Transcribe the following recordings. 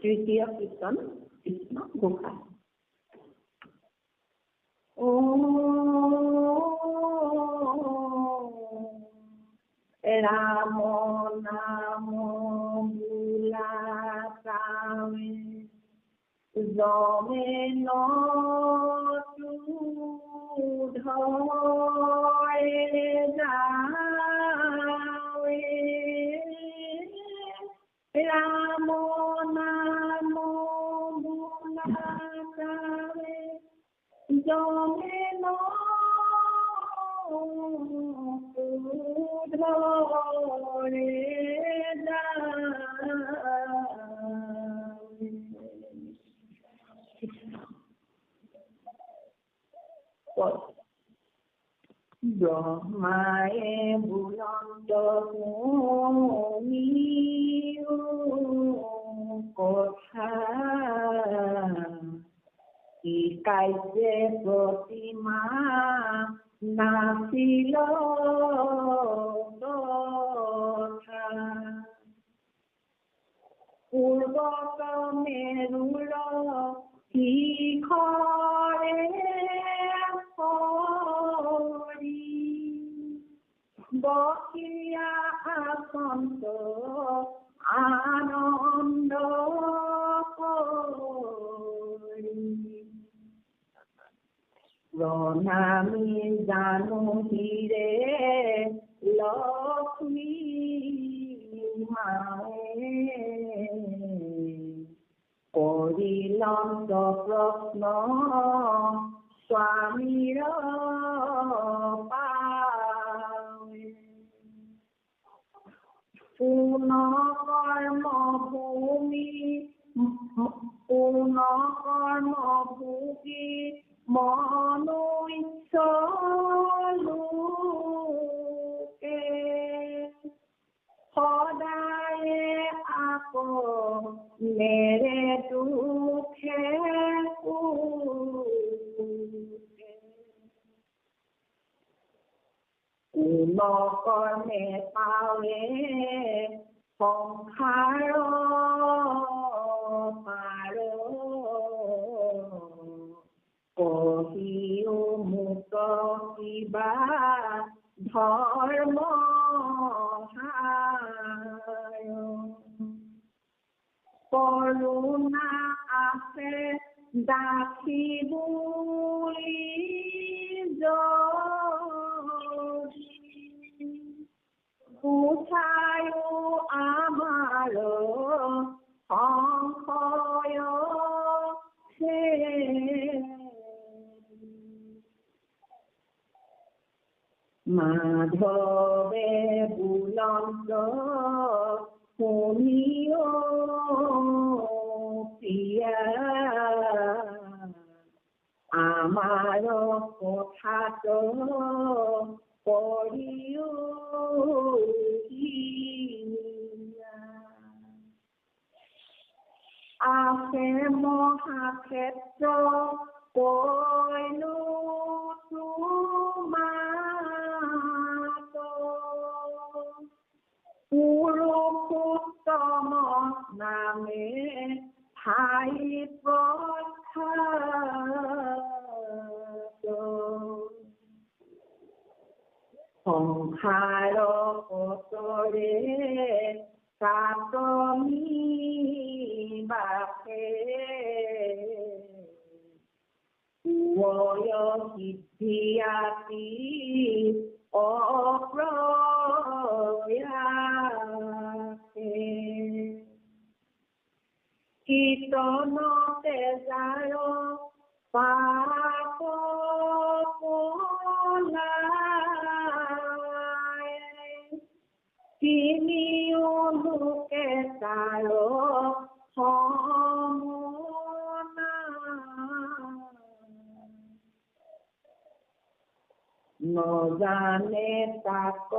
তৃতীয় কীৰ্তন কৃষ্ণ ঘোষা। ৰাম নাম বোলা কামে জমে ধৰে যাৱে ৰাম নাম বোলা কামে জমে ধৰে ব্ৰহ্মায়ে বুলন্ত কথা শিকাইছে প্ৰতিমা নাছিল পূৰ্বত মেৰুৰ শিখৰে বকিয়া আসন্ত আনন্দ প্ৰণামী জানো হিৰে লক্ষ্মী মায়ে কৰিলন্ত প্ৰশ্ন স্বামীৰ পূৰ্ণ কৰ্মভূমি মনুষ্য লোকে সদায়ে আকৌ মেৰে দুখে কৰ্মে পাৱে সংসাৰ পাৰ কহিও মুক কিবা ধৰ্ম কৰুণা আছে দাসী বুলি উঠায়ো আমাৰ সংশয় মাধৱে বুলন্ত শুনিও প্ৰিয়া আমাৰ কথাটো কৰিও আছে মহাক্ষেত্ৰ কৈলো পুৰুষোত্তম নামে ঠাই প্ৰখ্যাত সংসাৰ পতৰে কাতনি বাসে সিদ্ধিয়াতি অপ্ৰয়াসে কীৰ্তনতে যাৰ পাপ পলায় তিনিও লোকে তাৰ নজানে তাক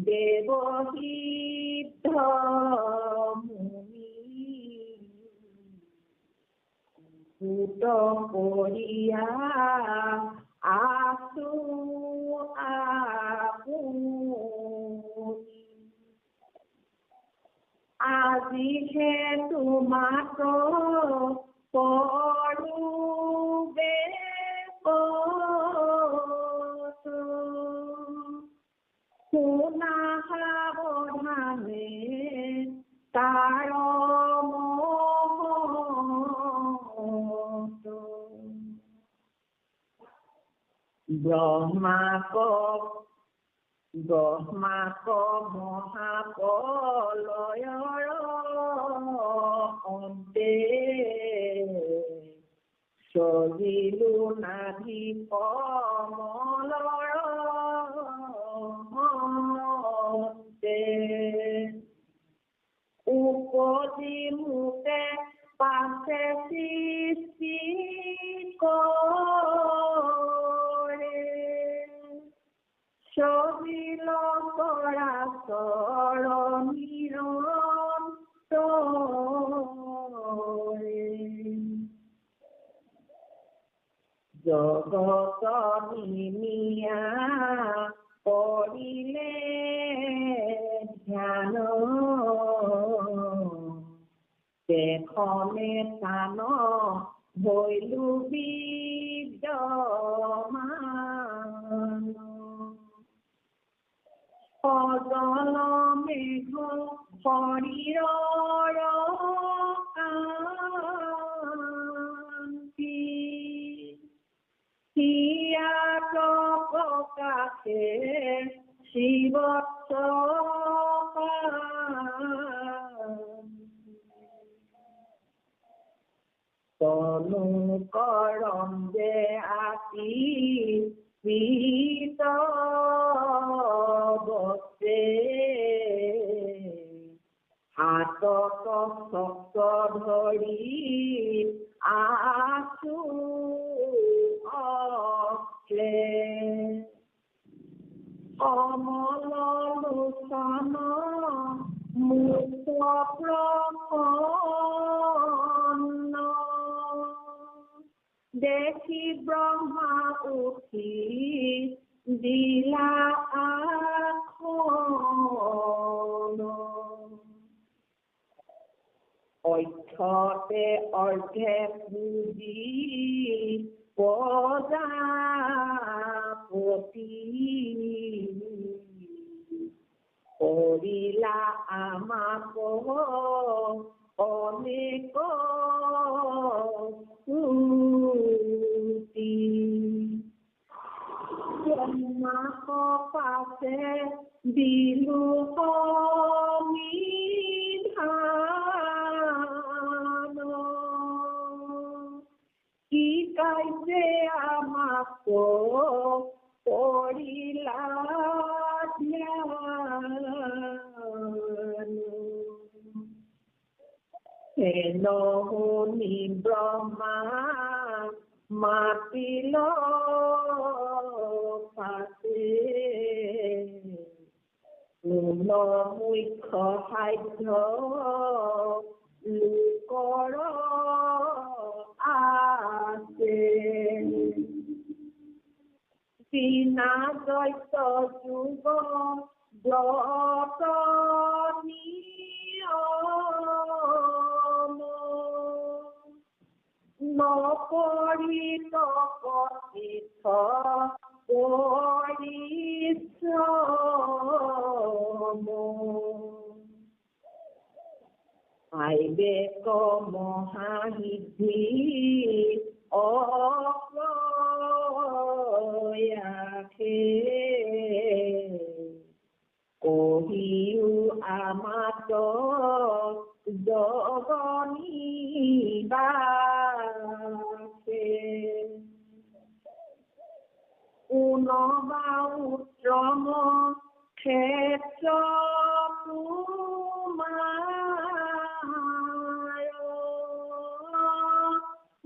দেৱহিদ্ধ মুনি পুত কৰিয়া আছো আপুনি আজিহে তোমাক পড়ুবে শুনা সাৱধানে তাৰ মহৎ। ব্ৰহ্মাক মহাপ্ৰলয়ৰ অন্তে সজিলো নাভি কমলৰ অন্তে। উপজি মুকে পাছে সৃষ্টি কৰে সজিল চৰাচৰ নিৰন্তৰে। জগত নিমিয়া কৰিলে ধ্যান দেখনে টান হৈলো বিদ্যমান। সজল মেঘ শৰীৰৰ কান্তি হিয়াত প্ৰকাশে শিৱত্ব তনু কৰঞ্জে আতি পীত বস্তে হাতত চক্ৰ ধৰি আছো অক্লে। কমল লোচন মুক্ত প্ৰসন্ন দেখি ব্ৰহ্মা উঠি দিলা আসন। অক্ষতে অৰ্ঘে পূজি প্ৰজাপতি কৰিলা আমাক অনেক স্তুতি। তোমাক পাছে দিলো সমিধান কি কাৰ্যে আমাক কৰিলা ধ্যান। হেন শুনি ব্ৰহ্মা মাতিল পাছে পূৰ্ণ মুখ্য সাধ্য লোকৰ আছে। বিনা দৈত্য যুগ ব্ৰত নিয়ম নপৰিত কথিত পৰিশ্ৰম। আইবেক মহাসিদ্ধি অপ্ৰয়াসে কহিও আমাক জগনিবাসে। উনবা উত্তম ক্ষেত্ৰ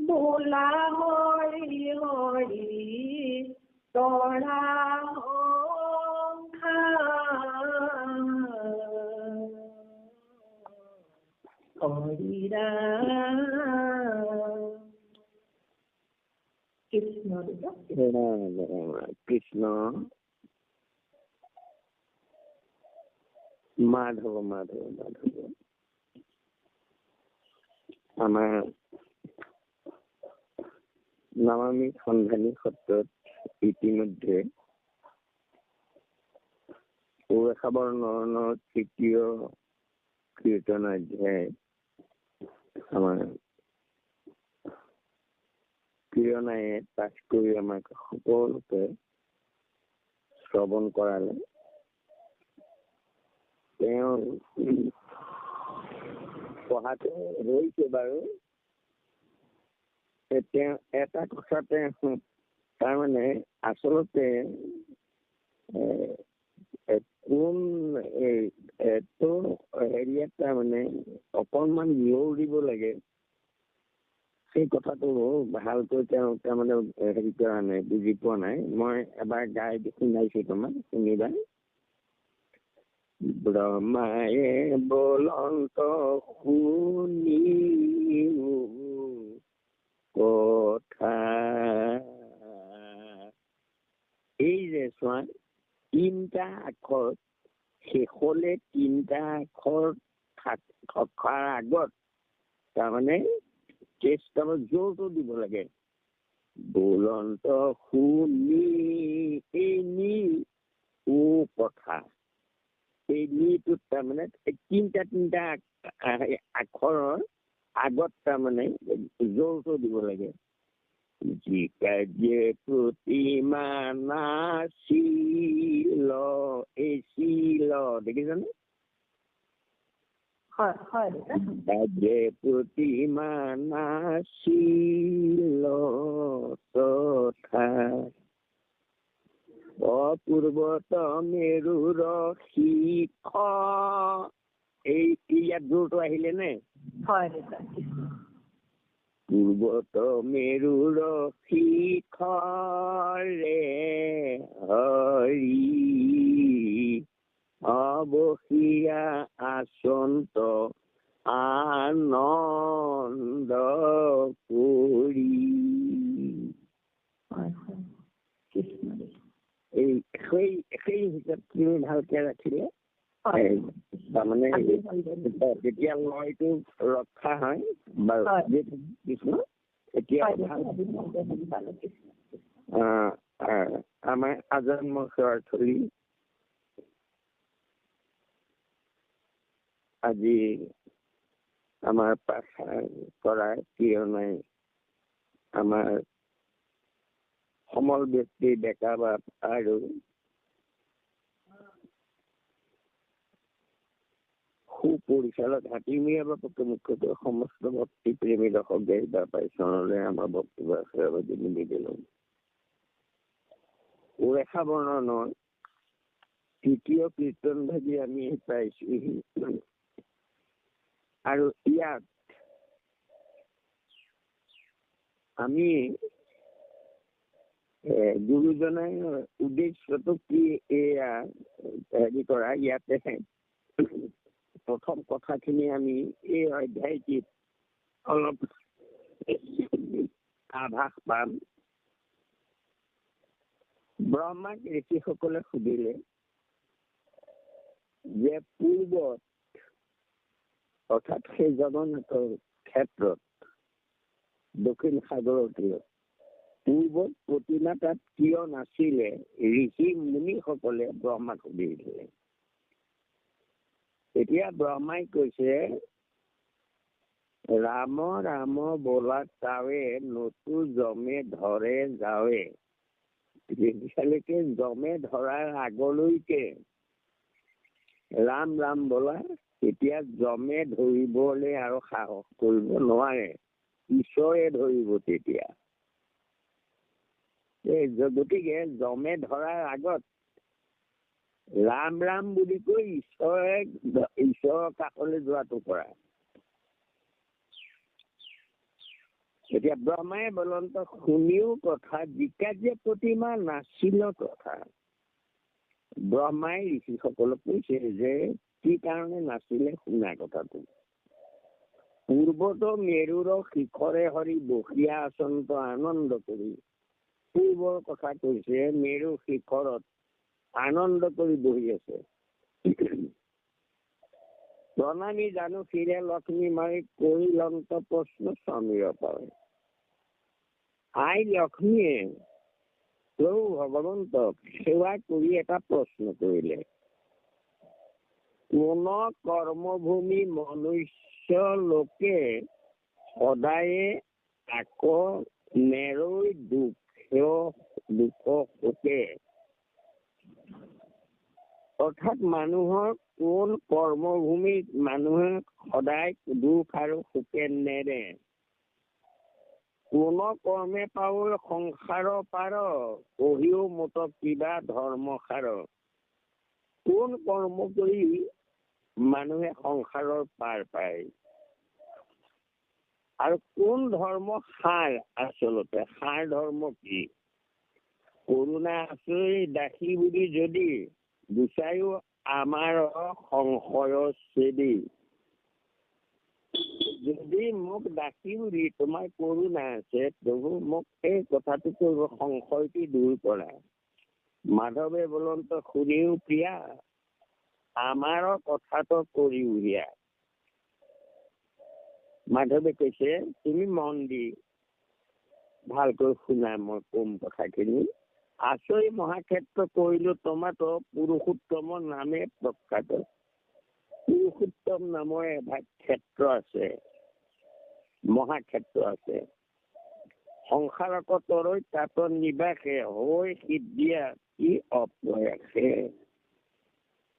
বোলা হৰি হৰি তৰা হৰি ৰাম কৃষ্ণ কৃষ্ণ মাধৱ মাধৱ মাধৱ। আমাৰ নমামী সন্ধানী সত্ৰত ইতিমধ্যে উৰেষা বৰ্ণনৰ তৃতীয় কীৰ্তন অধ্যায় আমাৰ প্ৰিয়নায়ে পাঠ কৰি আমাক সকলোকে শ্ৰৱণ কৰালে। তেওঁ পঢ়াটো হৈছে বাৰু, তেওঁ এটা কথাতে তাৰমানে আচলতে কোন হেৰিয়াত তাৰমানে অকণমান জোৰ দিব লাগে, সেই কথাটো ভালকৈ তেওঁ তাৰমানে হেৰি কৰা নাই, বুজি পোৱা নাই। মই এবাৰ গাই শুনাইছো তোমাক, শুনিবা। ব্ৰহ্মায়ে বলন্ত শুনি কথা, এই যে চোৱা তিনটা আখৰ, শেষলে তিনটা আখৰ থকাৰ আগত তাৰমানে চেষ্টাৰত জোৰটো দিব লাগে। বলন্ত শুনি এই নি ও কথা, এই নিটোত তাৰমানে তিনটা আখৰৰ আগত তাৰমানে জোৰটো দিব লাগে। যি কাৰ্যে প্ৰতিমা নাছিল, এই শিল দেখিছানে? কাৰ্যে প্ৰতিমা নাছিল তথা অপূৰ্বত মেৰুৰ শিখ, এই ইয়াত জোৰটো আহিলে নে? পূৰ্বত মেৰুৰ শিখৰে হৰি অৱসীয়া আচন্ত আনন্দ কৰি, এই সেই হিচাপ তুমি ভালকে ৰাখিলে তাৰমানে তেতিয়া লয়টো ৰক্ষা হয় বাৰু। কৃষ্ণ এতিয়া আমাৰ আজন্ম সেৱাৰ্থলী আজি আমাৰ পাঠ কৰাৰ প্ৰিয়নাই আমাৰ সমল ব্যক্তি ডেকা বাপ আৰু সুপৰিচালক হাতীমীয়া বাপকে মুখ্যতঃ সমস্ত ভক্তি প্ৰেমী দৰ্শক দেশবা পাইছনলৈ আমাৰ বক্তব্য আছে নিবেদন। উৰেষা বৰ্ণনৰ তৃতীয় কীৰ্তন ভাগি আমি পাইছোহি, আৰু ইয়াত আমি গুৰুজনাই উদ্দেশ্যটো কি এয়া হেৰি কৰা, ইয়াতে প্ৰথম কথাখিনি আমি এই অধ্যায়টিত অলপ আভাস পাম। ব্ৰহ্মাক ঋষিসকলে সুধিলে যে পূৰ্বত অৰ্থাৎ সেই জগন্নাথৰ ক্ষেত্ৰত দক্ষিণ সাগৰৰ তীৰত পূৰ্বত প্ৰতিমা তাত কিয় নাছিলে, ঋষি মুনিসকলে ব্ৰহ্মাক সুধিছিলে। এতিয়া ব্ৰহ্মাই কৈছে, ৰাম ৰাম বোলা তাৱে নতু জমে ধৰে যাৱে। যেতিয়ালৈকে জমে ধৰাৰ আগলৈকে ৰাম ৰাম বোলা, তেতিয়া জমে ধৰিবলৈ আৰু সাহস কৰিব নোৱাৰে, ঈশ্বৰে ধৰিব তেতিয়া। গতিকে জমে ধৰাৰ আগত ৰাম ৰাম বুলি কৈ ঈশ্বৰৰ কাষলৈ যোৱাটো কৰা। এতিয়া ব্ৰহ্মাই বলন্ত শুনিও কথা, যিকাৰ্যে প্ৰতিমা নাছিল কথা। ব্ৰহ্মাই ঋষিসকলক কৈছে যে কি কাৰণে নাছিলে শুনা কথাটো। পূৰ্বত মেৰুৰ শিখৰে হৰি বসিয়া আচন্ত আনন্দ কৰি, পূৰ্বৰ কথা কৈছে, মেৰু শিখৰত আনন্দ কৰি বহি আছে। প্ৰণামী জানো শিৰে লক্ষ্মী মাৰি কৰিলন্ত প্ৰশ্ন স্বামীৰ পায়। আই লক্ষ্মীয়ে প্ৰভু ভগৱন্তক সেৱা কৰি এটা প্ৰশ্ন কৰিলে, কোন কৰ্মভূমি মনুষ্য লোকে সদায়ে আকৌ নেৰৈ দুখ শোকে। অৰ্থাৎ মানুহৰ কোন কৰ্মভূমিত মানুহে সদায় দুখ আৰু শোকে নেৰে। কোন কৰ্মে পাৱৈ সংসাৰ পাৰ, পঢ়িও মত কিবা ধৰ্ম সাৰ। কোন কৰ্ম কৰি মানুহে সংসাৰৰ পাৰ পায় আৰু কোন ধৰ্ম সাৰ। আচলতে সাৰ ধৰ্ম কি? কৰোণা আচৰি দাসী বুলি যদি গুচায়ো আমাৰ সংশয় চেদি। যদি মোক দাসী বুলি তোমাৰ কৰোণা আছে, প্ৰভু মোক এই কথাটো কৰিব, সংশয়টি দূৰ কৰা। মাধৱে বলন্ত শুনিও প্ৰিয়া, আমাৰ কথাটো কৰিও হিয়া। মাধৱে কৈছে তুমি মন দি ভালকৈ শুনা, মই কম কথাখিনি। আচৰি মহাক্ষেত্ৰ কৰিলো তোমাতো, পুৰুষোত্তমৰ নামে প্ৰখ্যাত। পুৰুষোত্তম নামৰ এভাগ ক্ষেত্ৰ আছে, মহাক্ষেত্ৰ আছে। সংসাৰক তৰৈ তাত নিবাসে, হৈ সিদ্ধিয়া কি অপ্ৰয়াসে।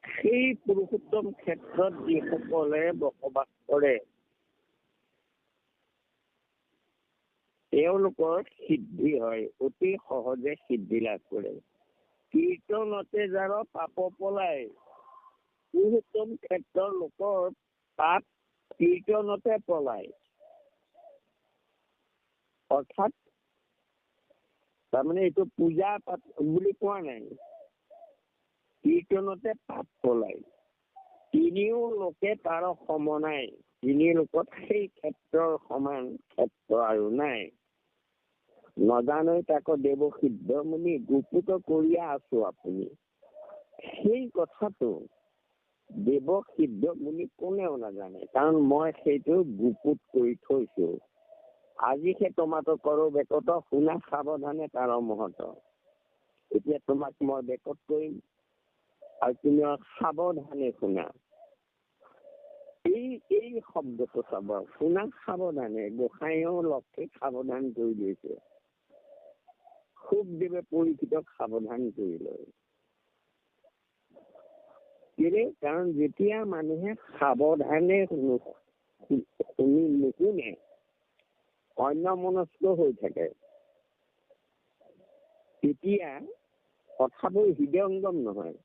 সেই পুৰুষোত্তম ক্ষেত্ৰত যিসকলে বসবাস কৰে তেওঁলোকৰ সিদ্ধি হয়, অতি সহজে সিদ্ধি লাভ কৰে। কীৰ্তনতে যাৰ পাপ পলাই, পুৰুষোত্তম ক্ষেত্ৰৰ লোকৰ পাপ কীৰ্তনতে পলায়। অৰ্থাৎ তাৰমানে এইটো পূজা পাঠ বুলি কোৱা নাই, কীৰ্তনতে পাপ পলায়। তিনিও লোকে তাৰ সম নাই, তিনি লোকত সেই ক্ষেত্ৰৰ সমান ক্ষেত্ৰ আৰু নাই। নজানো তাকো দেৱ সিদ্ধ মুনি, গুপুত কৰিয়া আছো আপুনি। সেই কথাটো দেৱ সিদ্ধ মুনি কোনেও নাজানে, কাৰণ মই সেইটো গুপুত কৰি থৈছো। আজি সে তোমাতো কৰো বেকত, শুনা সাৱধানে তাৰ মহত। এতিয়া তোমাক মই বেকত কৰিম আৰু তুমি সাৱধানে শুনা। এই শব্দটো চাব, শুনা সাৱধানে। গোসাঁইও লক্ষীক সাৱধান কৰি দিছে, সুখদেৱে পৰীক্ষিতক সাৱধান কৰি লয়। কাৰণ যেতিয়া মানুহে সাৱধানে শুনি নুশুনে, অন্যমনস্ক হৈ থাকে, তেতিয়া কথাবোৰ হৃদয়ংগম নহয়।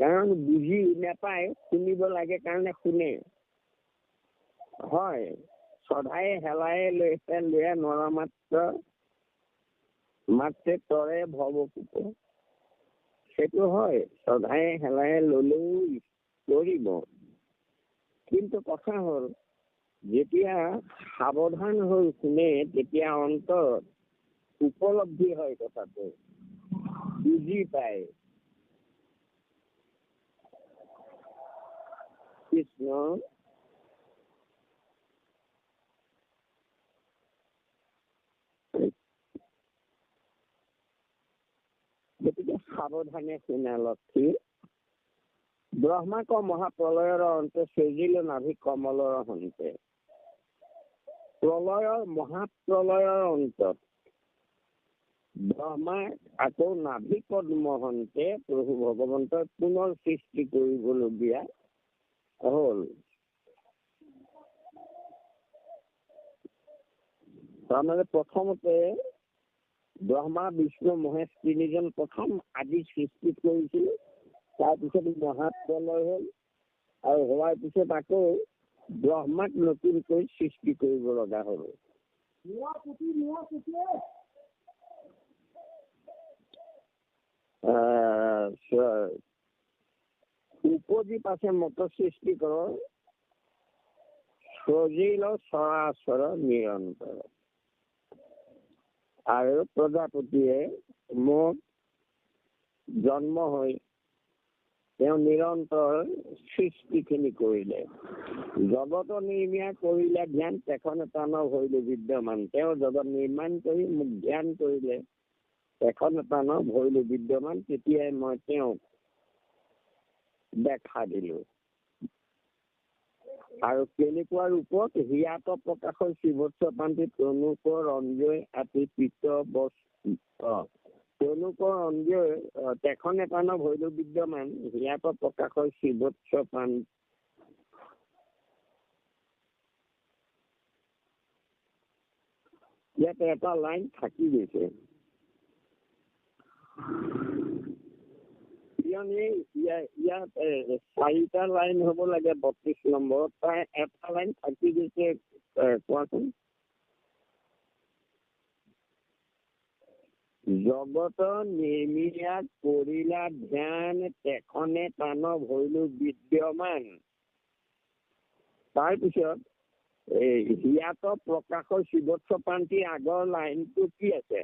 কাৰণ বুজি নাপায়, শুনিব লাগে কাৰণে শুনে। হয়, সদায় হেলাই লৈয়া নৰা মাত্ৰে তৰে ভৱকূপ। সেইটো হয়, সদায় হেলাই ললেও কৰিব। কিন্তু কথা হল, যেতিয়া সাৱধান হৈ শুনে তেতিয়া অন্তৰত উপলব্ধি হয়, কথাটো বুজি পায়। কৃষ্ণ গতিকে সাৱধানে শুনা লক্ষী। ব্ৰহ্মাক মহাপ্ৰলয়ৰ অন্তে সেজিল নাভি কমলৰ হন্তে। মহাপ্ৰলয়ৰ অন্তত ব্ৰহ্মা আকৌ নাভি পদ্ম হন্তে প্ৰভু ভগৱন্তই পুনৰ সৃষ্টি কৰিবলগীয়া হল। তাৰমানে প্ৰথমতে ব্ৰহ্মা বিষ্ণু মহেশ তিনিজন প্ৰথম আদি সৃষ্টি কৰিছিল, তাৰপিছত মহাপ্ৰলয় হল, আৰু হোৱাৰ পিছত আকৌ ব্ৰহ্মাক নতুনকৈ সৃষ্টি কৰিব লগা হল। উপজি পাছে মত সৃষ্টি কৰ, সজিল চৰাচৰ নিৰন্তৰ। আৰু প্ৰজাপতিয়ে মোক জন্ম হৈ তেওঁ নিৰন্তৰ সৃষ্টিখিনি কৰিলে। জগত নিৰ্মীয়া কৰিলে ধ্যান, তেখনে প্ৰাণ ভৈলো বিদ্যমান। তেওঁ জগত নিৰ্মাণ কৰি মোক ধ্যান কৰিলে, তেখনে প্ৰাণ ভৈলো বিদ্যমান। তেতিয়াই মই তেওঁক দেখা দিলো। আৰু কেনেকুৱা ৰূপত? হিয়াত প্ৰকাশৰ শ্ৰীবৎস পান্তি তনুকৰ ৰঞ্জয় আতি পিত তেওঁলোকৰ অঞ্জয় তেখনে প্ৰাণ ভৈলো বিদ্যমান। হিয়াত প্ৰকাশৰ শ্ৰীবৎস পান ইয়াতে এটা লাইন থাকি গৈছে। ইয়াত 4টা লাইন হব লাগে 32 নম্বৰত, তাৰ এটা লাইন থাকি গৈছে। কোৱাচোন। জগত নিৰ্মীয়া কৰিলা ধ্যান, তেখনে প্ৰাণ ভৈলো বিদ্যমান। তাৰপিছত হিয়াত প্ৰকাশৰ শ্ৰীবৎস পান্তি আগৰ লাইনটো কি আছে?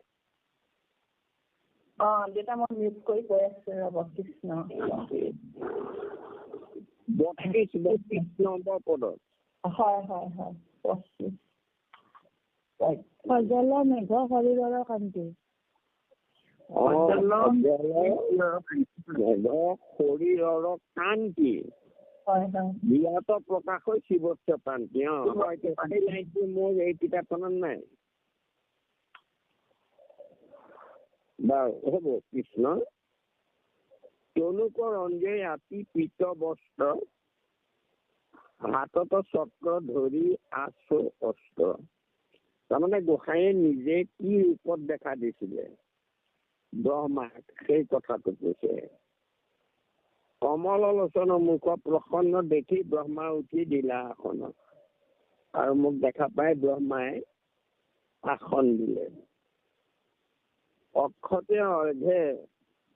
দেউতা মই মিউট কৰি কৈ আছো ৰ'ব। কৃষ্ণ 32 নম্বৰ পদত। হয় 25। সজল মেঘ শৰীৰৰ কান্তি। শৰীৰৰ কান্তি। হিয়াত প্ৰকাশৰ শ্ৰীবৎস পান্তি। মোৰ এই কিতাপখনত নাই বাৰু। হ'ব। কৃষ্ণ তেওঁলোকৰ ৰঞ্জয় আতি পীত বস্ত্ৰ, হাতত চক্ৰ ধৰি আছো অস্ত্ৰ। তাৰমানে গোসাঁয়ে নিজে কি ৰূপত দেখা দিছিলে ব্ৰহ্মাক, সেই কথাটো কৈছে। কমল লোচন মুখ প্ৰসন্ন দেখি ব্ৰহ্মা উঠি দিলা আসনত। আৰু মোক দেখা পাই ব্ৰহ্মাই আসন দিলে। অক্ষতে অৰ্ঘে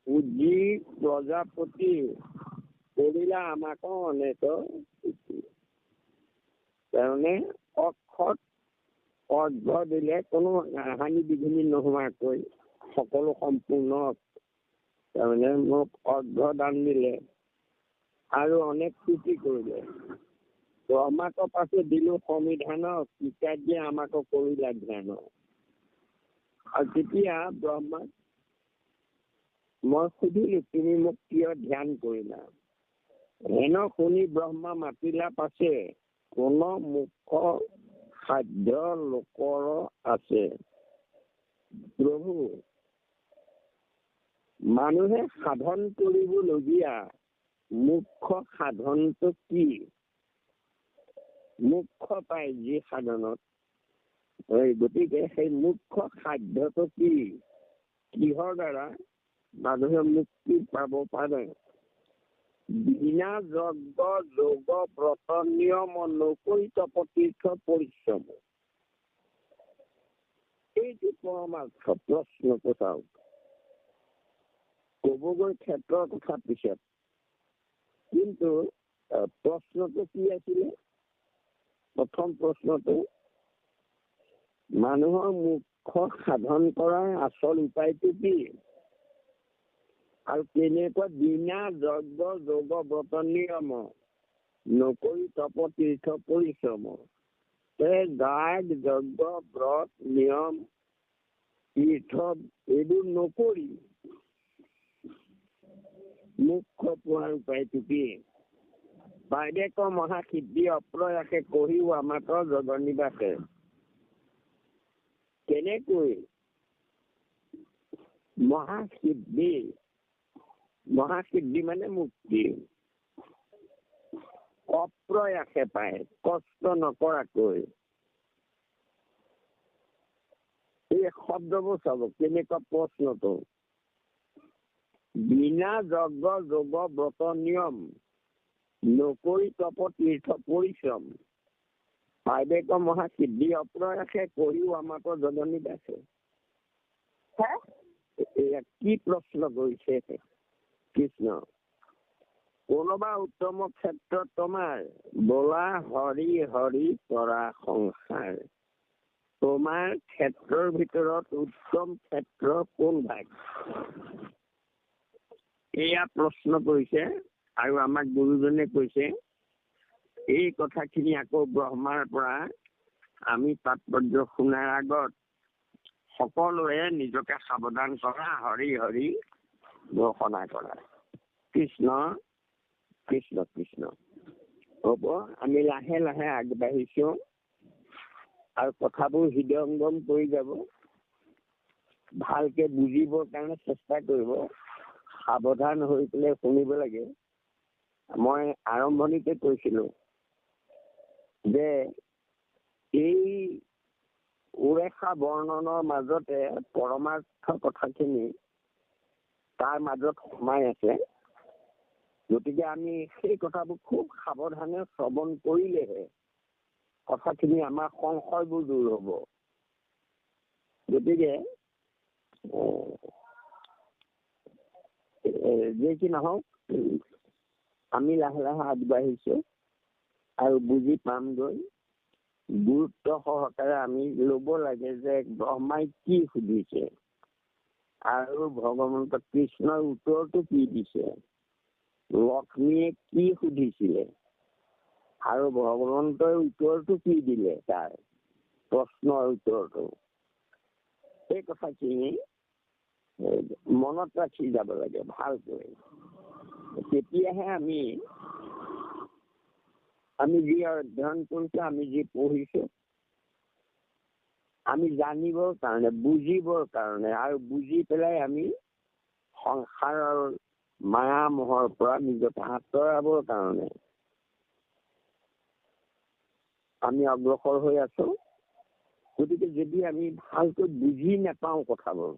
উজ্জি প্ৰজাপতি, কৰিলা আমাকো অনেক স্তুতি। তাৰমানে অক্ষত অৰ্ঘ দিলে, কোনো হানি বিঘিনি নোহোৱাকৈ সকলো সম্পূৰ্ণ। তাৰমানে মোক অৰ্ঘ দান দিলে আৰু অনেক স্তুতি কৰিলে। ব্ৰহ্মাকৰ পাছে দিলো সমিধান, পিতাজীয়ে আমাকো কৰিলা ধ্যান। আৰু তেতিয়া ব্ৰহ্মাক মই সুধিলো, তুমি মোক কিয় ধ্যান কৰিলা? হেন শুনি ব্ৰহ্মা মাতিলা পাছে, কোন মুখ সাধ্য লোকৰ আছে। প্ৰভু, মানুহে সাধন কৰিবলগীয়া মুখ্য সাধনটো কি? মুখ্য পায় যি সাধনত, গতিকে সেই মুখ্য সাধ্যটো কি? কিহৰ দ্বাৰা মানুহে মুক্তি পাব পাৰে? বিনা যজ্ঞ যোগ ব্ৰত নিয়ম নকৰি তপতীৰ্থ পৰিশ্ৰম। এইটো পৰমাৰ্থ। প্ৰশ্নটো চাওক, কবগৈ ক্ষেত্ৰৰ কথা পিছত, কিন্তু প্ৰশ্নটো কি আছিলে? প্ৰথম প্ৰশ্নটো, মানুহৰ মুখ্য সাধন কৰাৰ আচল উপায়টো কি? আৰু কেনেকুৱা? বিনা যজ্ঞ যোগ ব্ৰত নিয়ম নকৰি তপ তীৰ্থ পৰিশ্ৰম। যাগ যজ্ঞ ব্ৰত নিয়ম তীৰ্থ এইবোৰ নকৰি মুখ্য পোৱাৰ উপায়টো কি? বাইদেক মহাসিদ্ধি অপ্ৰয়াসে কহিও আমাকৰ জগনিবাসে। কেনেকৈ মহাসিদ্ধি? মহাসিদ্ধি মানে মুক্তি। অপ্ৰয়াসে পায়, কষ্ট নকৰাকৈ। এই শব্দবোৰ চাব কেনেকুৱা প্ৰশ্নটো। বিনা যজ্ঞ যোগ ব্ৰত নিয়ম নকৰি তপ তীৰ্থ পৰিশ্ৰম। বাইদেক মহাসিদ্ধি অপ্ৰয়াসে কৰিও আমাকৰ জননী আছে। এয়া কি প্ৰশ্ন কৰিছে কৃষ্ণ? কোনোবা উত্তম ক্ষেত্ৰত তোমাৰ বোলা হৰি হৰি কৰা সংসাৰ। তোমাৰ ক্ষেত্ৰৰ ভিতৰত উত্তম ক্ষেত্ৰ কোন ভাগ? এয়া প্ৰশ্ন কৰিছে আৰু আমাক গুৰুজনে কৈছে এই কথাখিনি আকৌ ব্ৰহ্মাৰ পৰা আমি তাৎপৰ্য শুনাৰ আগত সকলোৱে নিজকে সাৱধান কৰা, হৰি হৰি ঘোষণা কৰা। কৃষ্ণ কৃষ্ণ কৃষ্ণ। হ'ব, আমি লাহে লাহে আগবাঢ়িছো আৰু কথাবোৰ হৃদয়ংগম কৰি যাব। ভালকে বুজিবৰ কাৰণে চেষ্টা কৰিব, সাৱধান হৈ পেলাই শুনিব লাগে। মই আৰম্ভণিতে কৈছিলো যে এই উৰেষা বৰ্ণনৰ মাজতে পৰমাৰ্থ কথাখিনি তাৰ মাজত সোমাই আছে। গতিকে আমি সেই কথাবোৰ খুব সাৱধানে শ্ৰৱণ কৰিলেহে কথাখিনি আমাৰ সংশয়বোৰ দূৰ হ'ব। গতিকে যে কি নহওক, আমি লাহে লাহে আগবাঢ়িছো আৰু বুজি পামগৈ। গুৰুত্ব সহকাৰে আমি ল'ব লাগে যে ব্ৰহ্মাই কি সুধিছে আৰু ভগৱন্ত কৃষ্ণৰ উত্তৰটো কি দিছে, লক্ষ্মীয়ে কি সুধিছিলে আৰু ভগৱন্তই উত্তৰটো কি দিলে, তাৰ প্ৰশ্নৰ উত্তৰটো। এই কথাখিনি মনত ৰাখি যাব লাগে ভালকৈ। তেতিয়াহে আমি যি অধ্যয়ন কৰিছো, আমি যি পঢ়িছো, আমি জানিবৰ কাৰণে, বুজিবৰ কাৰণে, আৰু বুজি পেলাই আমি সংসাৰৰ মায়া মোহৰ পৰা নিজকে আঁতৰাবৰ কাৰণে আমি অগ্ৰসৰ হৈ আছো। গতিকে যদি আমি ভালকৈ বুজি নাপাওঁ কথাবোৰ,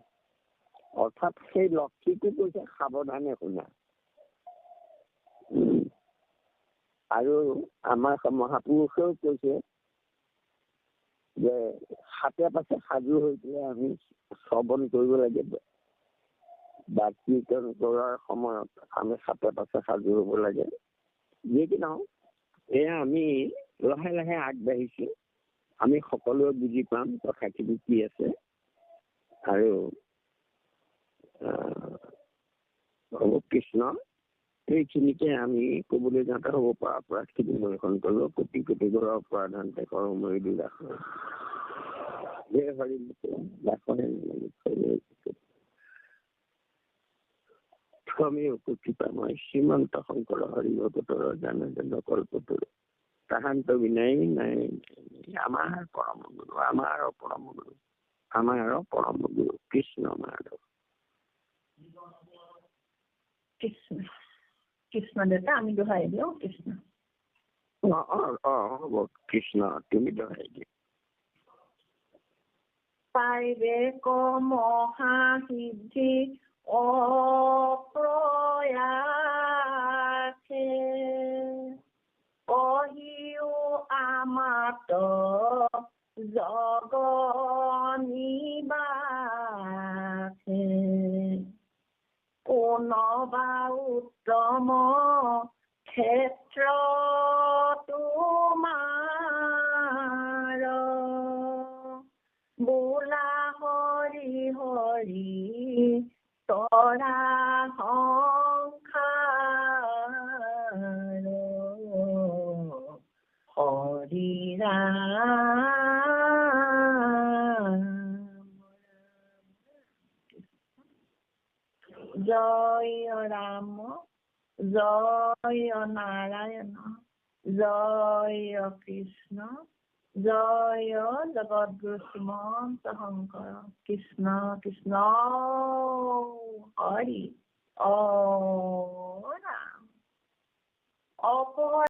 অৰ্থাৎ সেই লক্ষ্মীটো কৈছে সাৱধানে শুনা। আৰু আমাৰ মহাপুৰুষেও কৈছে যে হাতে পাছে সাজু হৈ পেলাই আমি শ্ৰৱণ কৰিব লাগে। বা কীৰ্তন কৰাৰ সময়ত আমি হাতে পাছে সাজু হ'ব লাগে। যি কি নহওক, এয়া আমি লাহে লাহে আগবাঢ়িছো। আমি সকলোৱে বুজি পাম কথাখিনি কি আছে। আৰু কৃষ্ণ এইখিনিকে আমি কবলৈ যাওঁতে হ'ব পৰা অপৰাধখিনি নিৰীক্ষণ কৰিলো। কোটি কোটি ঘৰৰ অপৰাধান্তে কৰমৰি দুলাস হৰি মই শ্ৰীমন্ত শংকৰ হৰি ভকতৰ জানে কল্পতৰ তাহান্ত বিনাই নাই। আমাৰ পৰম গুৰু, আমাৰ পৰম গুৰু, আমাৰ পৰম গুৰু কৃষ্ণ মাধৱ। কৃষ্ণ কৃষ্ণ দেউতা, আমি দোহাই দিওঁ কৃষ্ণ। হ'ব কৃষ্ণ, তুমি দোহাই দিয়া। পাইবে মহা সিদ্ধি অপ্ৰয়াসে, কহিও আমাত জগনিবাসে, কোনবা উত্তম ক্ষেত্ৰ তোমাৰ, বোলা হৰি হৰি তৰা সংসাৰ, হৰি ৰাম। জয় ৰাম, জয় নাৰায়ণ, জয় কৃষ্ণ, জয় জগৎগুৰু শ্ৰীমন্ত শংকৰ। কৃষ্ণ কৃষ্ণ হৰি।